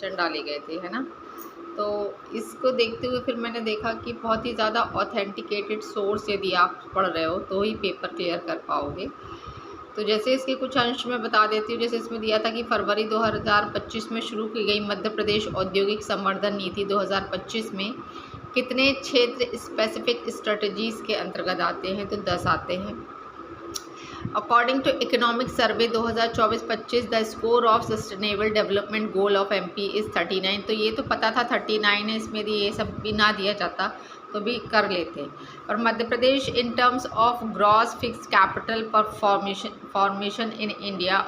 Question डाले गए थे, है ना। तो इसको देखते हुए फिर मैंने देखा कि बहुत ही ज़्यादा ऑथेंटिकेटेड सोर्स यदि आप पढ़ रहे हो तो ही पेपर क्लियर कर पाओगे। तो जैसे इसके कुछ अंश मैं बता देती हूँ। जैसे इसमें दिया था कि फरवरी 2025 में शुरू की गई मध्य प्रदेश औद्योगिक संवर्धन नीति 2025 में कितने क्षेत्र स्पेसिफिक स्ट्रेटजीज़ के अंतर्गत आते हैं, तो 10 आते हैं। According to economic survey 2024-25 the score of sustainable development goal of MP is 39। तो ये तो पता था 39 है, इसमें ये सब भी ना दिया जाता तो भी कर लेते। और Madhya Pradesh in terms of gross fix capital पर फॉर्मेशन इन इंडिया।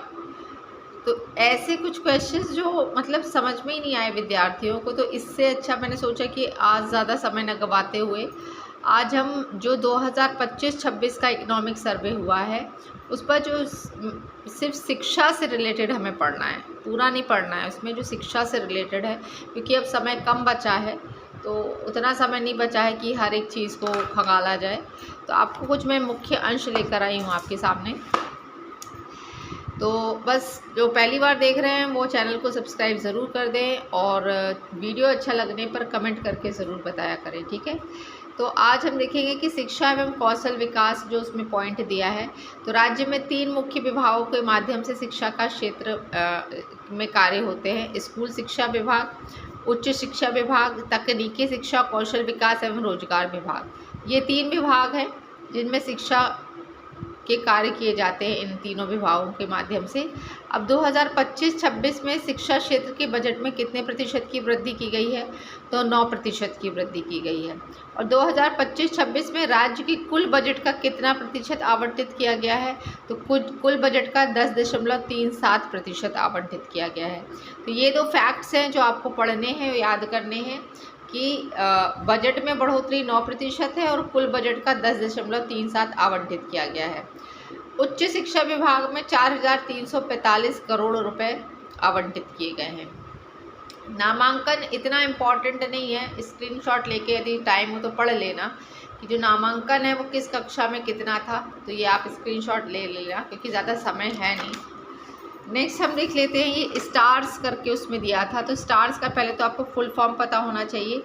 तो ऐसे कुछ क्वेश्चंस जो मतलब समझ में ही नहीं आए विद्यार्थियों को, तो इससे अच्छा मैंने सोचा कि आज ज़्यादा समय न गवाते हुए आज हम जो 2025-26 का इकोनॉमिक सर्वे हुआ है उस पर जो सिर्फ शिक्षा से रिलेटेड हमें पढ़ना है, पूरा नहीं पढ़ना है, उसमें जो शिक्षा से रिलेटेड है, क्योंकि अब समय कम बचा है तो उतना समय नहीं बचा है कि हर एक चीज़ को खंगाला जाए। तो आपको कुछ मैं मुख्य अंश लेकर आई हूँ आपके सामने। तो बस जो पहली बार देख रहे हैं वो चैनल को सब्सक्राइब ज़रूर कर दें और वीडियो अच्छा लगने पर कमेंट करके ज़रूर बताया करें, ठीक है। तो आज हम देखेंगे कि शिक्षा एवं कौशल विकास जो उसमें पॉइंट दिया है, तो राज्य में 3 मुख्य विभागों के माध्यम से शिक्षा का क्षेत्र में कार्य होते हैं। स्कूल शिक्षा विभाग, उच्च शिक्षा विभाग, तकनीकी शिक्षा, कौशल विकास एवं रोजगार विभाग। ये 3 विभाग हैं जिनमें शिक्षा के कार्य किए जाते हैं इन तीनों विभागों के माध्यम से। अब 2025-26 में शिक्षा क्षेत्र के बजट में कितने प्रतिशत की वृद्धि की गई है, तो 9% की वृद्धि की गई है। और 2025-26 में राज्य की कुल बजट का कितना प्रतिशत आवंटित किया गया है, तो कुल बजट का 10.37% आवंटित किया गया है। तो ये 2 फैक्ट्स हैं जो आपको पढ़ने हैं, याद करने हैं कि बजट में बढ़ोतरी 9% है और कुल बजट का 10.37 आवंटित किया गया है। उच्च शिक्षा विभाग में 4,345 करोड़ रुपए आवंटित किए गए हैं। नामांकन इतना इम्पॉर्टेंट नहीं है, स्क्रीनशॉट लेके यदि टाइम हो तो पढ़ लेना कि जो नामांकन है वो किस कक्षा में कितना था, तो ये आप स्क्रीनशॉट ले लेना क्योंकि ज़्यादा समय है नहीं। नेक्स्ट हम देख लेते हैं, ये स्टार्स करके उसमें दिया था। तो स्टार्स का पहले तो आपको फुल फॉर्म पता होना चाहिए।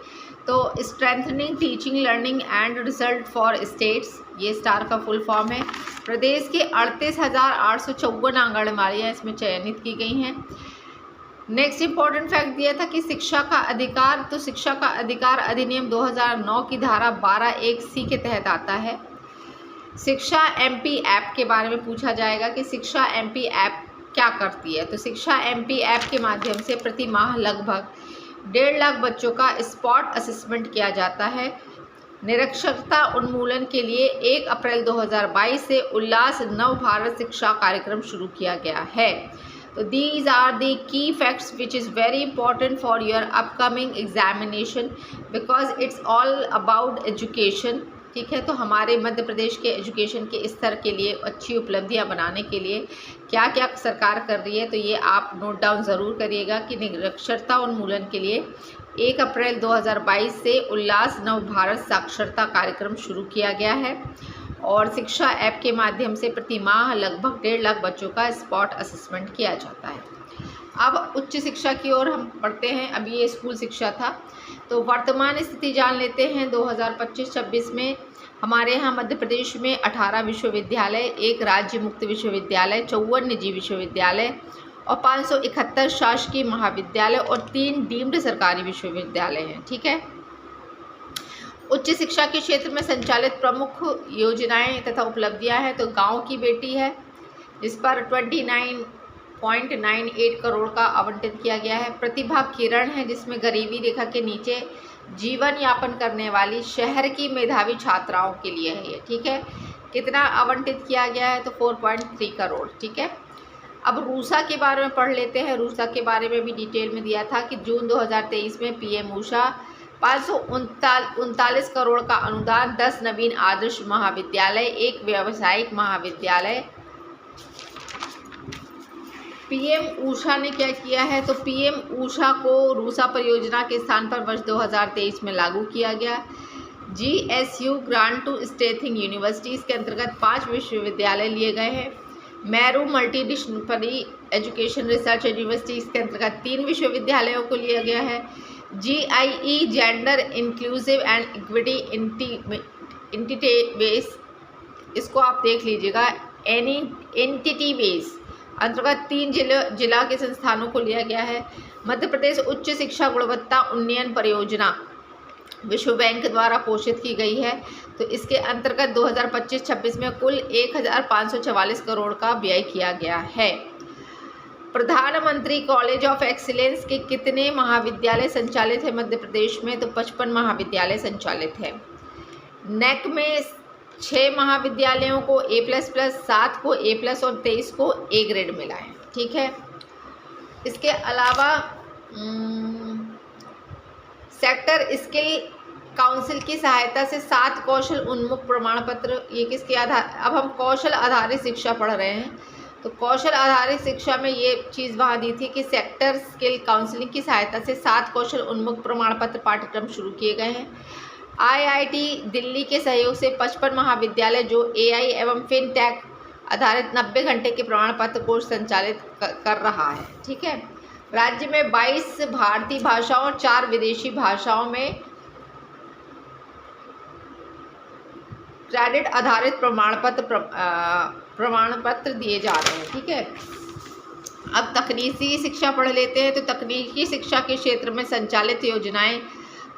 तो strengthening teaching learning and result for states, ये स्टार का फुल फॉर्म है। प्रदेश के 38,854 आंगनबाड़ियाँ इसमें चयनित की गई हैं। नेक्स्ट इंपॉर्टेंट फैक्ट दिया था कि शिक्षा का अधिकार, तो शिक्षा का अधिकार अधिनियम 2009 की धारा 12(1)(c) के तहत आता है। शिक्षा एमपी ऐप के बारे में पूछा जाएगा कि शिक्षा एमपी ऐप क्या करती है। तो शिक्षा एमपी ऐप के माध्यम से प्रति माह लगभग 1.5 लाख बच्चों का स्पॉट असेसमेंट किया जाता है। निरक्षरता उन्मूलन के लिए 1 अप्रैल 2022 से उल्लास नव भारत शिक्षा कार्यक्रम शुरू किया गया है। तो दीज आर दी की facts which is very important for your upcoming examination because it's all about education, ठीक है। तो हमारे मध्य प्रदेश के एजुकेशन के स्तर के लिए अच्छी उपलब्धियां बनाने के लिए क्या क्या सरकार कर रही है, तो ये आप नोट डाउन ज़रूर करिएगा कि निरक्षरता उन्मूलन के लिए 1 अप्रैल 2022 से उल्लास नव भारत साक्षरता कार्यक्रम शुरू किया गया है और शिक्षा ऐप के माध्यम से प्रति माह लगभग 1.5 लाख बच्चों का स्पॉट असेसमेंट किया जाता है। अब उच्च शिक्षा की ओर हम पढ़ते हैं। अभी ये स्कूल शिक्षा था, तो वर्तमान स्थिति जान लेते हैं। 2025-26 में हमारे यहाँ मध्य प्रदेश में 18 विश्वविद्यालय, 1 राज्य मुक्त विश्वविद्यालय, 54 निजी विश्वविद्यालय और 571 शासकीय महाविद्यालय और 3 डीम्ड सरकारी विश्वविद्यालय हैं, ठीक है। उच्च शिक्षा के क्षेत्र में संचालित प्रमुख योजनाएं तथा उपलब्धियां हैं, तो गाँव की बेटी है जिस पर 29.98 करोड़ का आवंटित किया गया है। प्रतिभा किरण है जिसमें गरीबी रेखा के नीचे जीवन यापन करने वाली शहर की मेधावी छात्राओं के लिए है ये, ठीक है। कितना आवंटित किया गया है, तो 4.3 करोड़, ठीक है। अब रूसा के बारे में पढ़ लेते हैं। रूसा के बारे में भी डिटेल में दिया था कि जून 2023 में पीएम ऊषा 539 करोड़ का अनुदान, 10 नवीन आदर्श महाविद्यालय, 1 व्यावसायिक महाविद्यालय। पीएम ऊषा ने क्या किया है, तो पीएम ऊषा को रूसा परियोजना के स्थान पर वर्ष 2023 में लागू किया गया। जीएसयू ग्रांट टू स्टेथिंग यूनिवर्सिटीज़ के अंतर्गत 5 विश्वविद्यालय लिए गए हैं। Meru multidisciplinary education research university, इसके अंतर्गत 3 विश्वविद्यालयों को लिया गया है। GIE gender inclusive and equity entity base, इसको आप देख लीजिएगा, एंटिटी बेस अंतर्गत 3 जिला के संस्थानों को लिया गया है। मध्य प्रदेश उच्च शिक्षा गुणवत्ता उन्नयन परियोजना विश्व बैंक द्वारा पोषित की गई है। तो इसके अंतर्गत 2025-26 में कुल 1544 करोड़ का व्यय किया गया है। प्रधानमंत्री कॉलेज ऑफ एक्सीलेंस के कितने महाविद्यालय संचालित है मध्य प्रदेश में? तो 55 महाविद्यालय संचालित है। नेक में 6 महाविद्यालयों को A++, 7 को A+ और 23 को A ग्रेड मिला है। ठीक है। इसके अलावा सेक्टर स्किल काउंसिल की सहायता से 7 कौशल उन्मुख प्रमाण पत्र, ये किसके आधार, अब हम कौशल आधारित शिक्षा पढ़ रहे हैं, तो कौशल आधारित शिक्षा में ये चीज़ वहाँ दी थी कि सेक्टर स्किल काउंसिलिंग की सहायता से 7 कौशल उन्मुख प्रमाण पत्र पाठ्यक्रम शुरू किए गए हैं। IIT दिल्ली के सहयोग से 55 महाविद्यालय जो AI एवं फिनटेक आधारित 90 घंटे के प्रमाण पत्र कोर्स संचालित कर रहा है। ठीक है। राज्य में 22 भारतीय भाषाओं और 4 विदेशी भाषाओं में क्रेडिट आधारित प्रमाण पत्र दिए जा रहे हैं। ठीक है। अब तकनीकी शिक्षा पढ़ लेते हैं। तो तकनीकी शिक्षा के क्षेत्र में संचालित योजनाएं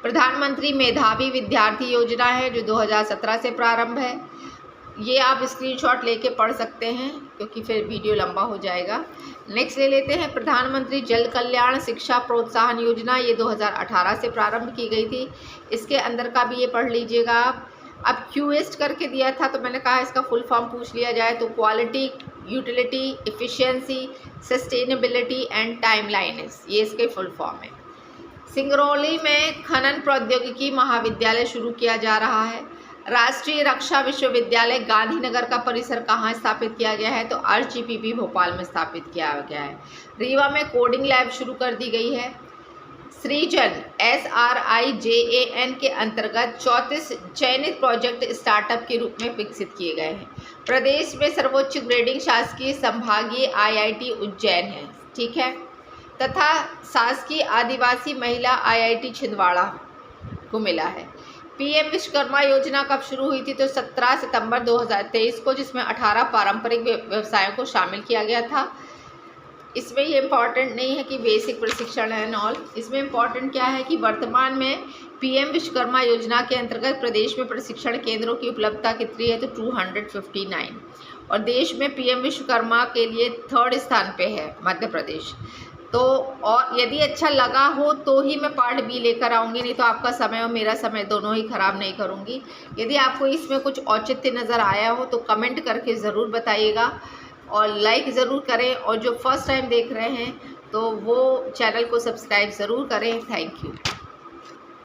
प्रधानमंत्री मेधावी विद्यार्थी योजना है जो 2017 से प्रारंभ है। ये आप स्क्रीनशॉट लेके पढ़ सकते हैं क्योंकि फिर वीडियो लंबा हो जाएगा। नेक्स्ट ले लेते हैं प्रधानमंत्री जल कल्याण शिक्षा प्रोत्साहन योजना, ये 2018 से प्रारंभ की गई थी। इसके अंदर का भी ये पढ़ लीजिएगा आप। अब क्यूएस्ट करके दिया था तो मैंने कहा इसका फुल फॉर्म पूछ लिया जाए, तो quality, utility, efficiency, sustainability and timeliness, ये इसके फुल फॉर्म है। सिंगरौली में खनन प्रौद्योगिकी महाविद्यालय शुरू किया जा रहा है। राष्ट्रीय रक्षा विश्वविद्यालय गांधीनगर का परिसर कहाँ स्थापित किया गया है? तो RGPP भोपाल में स्थापित किया गया है। रीवा में कोडिंग लैब शुरू कर दी गई है। सृजन SRIJAN के अंतर्गत 34 चयनित प्रोजेक्ट स्टार्टअप के रूप में विकसित किए गए हैं। प्रदेश में सर्वोच्च ग्रेडिंग शासकीय संभागीय IIT उज्जैन है। ठीक है। तथा शासकीय आदिवासी महिला IIT छिंदवाड़ा को मिला है। PM विश्वकर्मा योजना कब शुरू हुई थी? तो 17 सितंबर 2023 को, जिसमें 18 पारंपरिक व्यवसायों को शामिल किया गया था। इसमें ये इम्पॉर्टेंट नहीं है कि बेसिक प्रशिक्षण एंड ऑल, इसमें इम्पॉर्टेंट क्या है कि वर्तमान में PM विश्वकर्मा योजना के अंतर्गत प्रदेश में प्रशिक्षण केंद्रों की उपलब्धता कितनी है? तो 259, और देश में PM विश्वकर्मा के लिए 3rd स्थान पे है मध्य प्रदेश। तो और यदि अच्छा लगा हो तो ही मैं पार्ट B लेकर आऊँगी, नहीं तो आपका समय और मेरा समय दोनों ही ख़राब नहीं करूँगी। यदि आपको इसमें कुछ औचित्य नज़र आया हो तो कमेंट करके ज़रूर बताइएगा और लाइक ज़रूर करें, और जो फर्स्ट टाइम देख रहे हैं तो वो चैनल को सब्सक्राइब ज़रूर करें। Thank you.